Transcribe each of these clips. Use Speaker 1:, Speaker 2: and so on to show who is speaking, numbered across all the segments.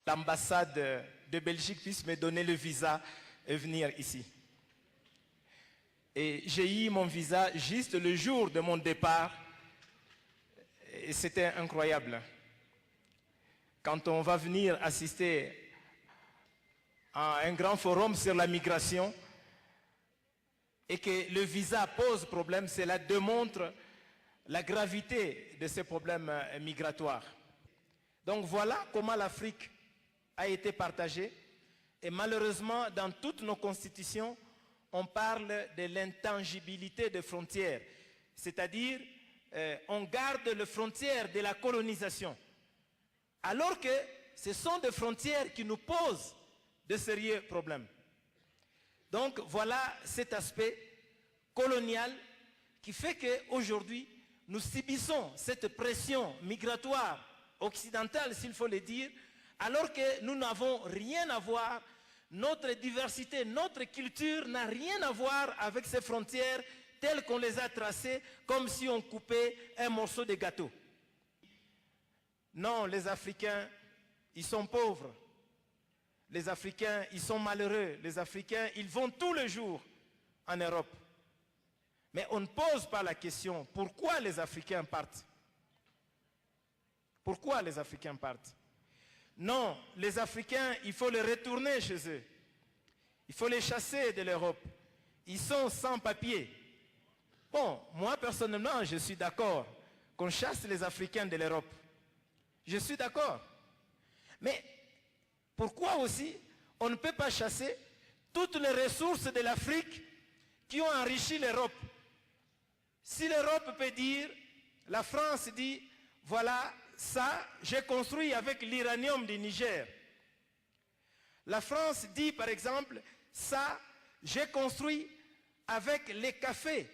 Speaker 1: l'ambassade de Belgique puisse me donner le visa et venir ici. Et j'ai eu mon visa juste le jour de mon départ. Et c'était incroyable. Quand on va venir assister à un grand forum sur la migration et que le visa pose problème, cela démontre la gravité de ces problèmes migratoires. Donc voilà comment l'Afrique a été partagée. Et malheureusement, dans toutes nos constitutions, on parle de l'intangibilité des frontières. C'est-à-dire, on garde les frontières de la colonisation. Alors que ce sont des frontières qui nous posent de sérieux problèmes. Donc voilà cet aspect colonial qui fait qu'aujourd'hui, nous subissons cette pression migratoire occidentale, s'il faut le dire, alors que nous n'avons rien à voir, notre diversité, notre culture n'a rien à voir avec ces frontières telles qu'on les a tracées, comme si on coupait un morceau de gâteau. Non, les Africains, ils sont pauvres. Les Africains, ils sont malheureux. Les Africains, ils vont tous les jours en Europe. Mais on ne pose pas la question, pourquoi les Africains partent? Pourquoi les Africains partent? Non, les Africains, il faut les retourner chez eux. Il faut les chasser de l'Europe. Ils sont sans papier. Bon, moi personnellement, je suis d'accord qu'on chasse les Africains de l'Europe. Je suis d'accord. Mais pourquoi aussi on ne peut pas chasser toutes les ressources de l'Afrique qui ont enrichi l'Europe? Si l'Europe peut dire, la France dit, voilà, ça, j'ai construit avec l'uranium du Niger. La France dit, par exemple, ça, j'ai construit avec les cafés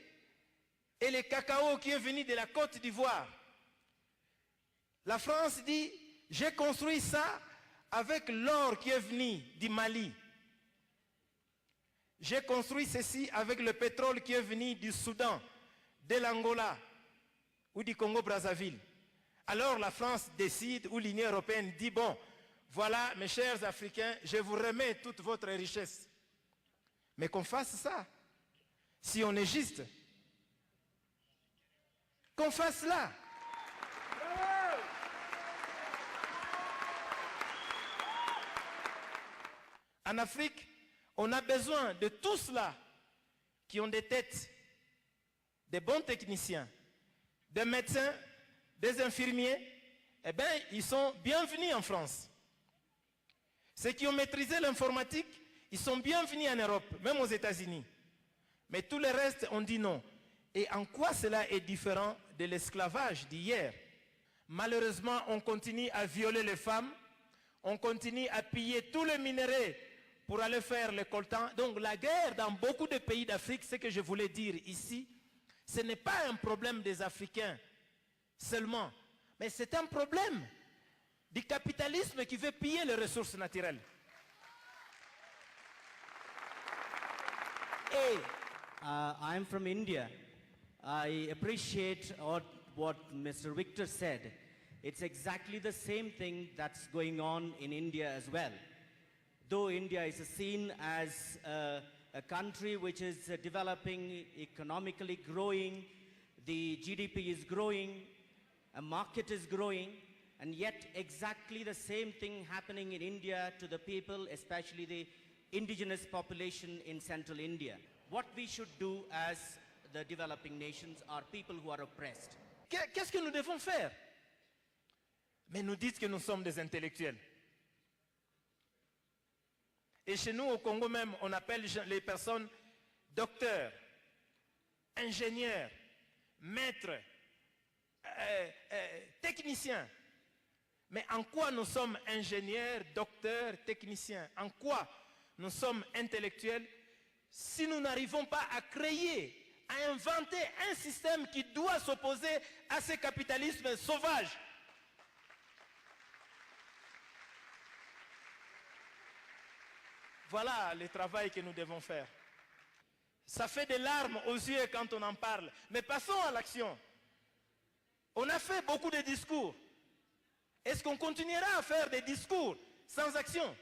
Speaker 1: et les cacao qui est venu de la Côte d'Ivoire. La France dit, j'ai construit ça avec l'or qui est venu du Mali. J'ai construit ceci avec le pétrole qui est venu du Soudan, de l'Angola ou du Congo-Brazzaville. Alors la France décide, ou l'Union européenne dit, bon, voilà mes chers Africains, je vous remets toute votre richesse. Mais qu'on fasse ça, si on est juste, qu'on fasse cela. En Afrique, on a besoin de tous ceux qui ont des têtes, des bons techniciens, des médecins, des infirmiers. Eh bien, ils sont bienvenus en France. Ceux qui ont maîtrisé l'informatique, ils sont bienvenus en Europe, même aux États-Unis. Mais tout le reste, on dit non. Et en quoi cela est différent de l'esclavage d'hier? Malheureusement, on continue à violer les femmes, on continue à piller tous les minerais pour aller faire le coltan. Donc la guerre dans beaucoup de pays d'Afrique, ce que je voulais dire ici, ce n'est pas un problème des Africains seulement, mais c'est un problème du capitalisme qui veut piller les ressources naturelles. Et
Speaker 2: I'm from India. I appreciate what Mr. Victor said. It's exactly the same thing that's going on in India as well. Though India is seen as a country which is developing, economically growing, the GDP is growing, a market is growing, and yet exactly the same thing happening in India to the people, especially the indigenous population in central India. What we should do as the developing nations are people who are oppressed.
Speaker 1: Qu'est-ce que nous devons faire? Mais nous dites que nous sommes des intellectuels. Et chez nous, au Congo même, on appelle les personnes docteurs, ingénieurs, maîtres, techniciens. Mais en quoi nous sommes ingénieurs, docteurs, techniciens? En quoi nous sommes intellectuels si nous n'arrivons pas à créer, à inventer un système qui doit s'opposer à ce capitalisme sauvage? Voilà le travail que nous devons faire. Ça fait des larmes aux yeux quand on en parle. Mais passons à l'action. On a fait beaucoup de discours. Est-ce qu'on continuera à faire des discours sans action.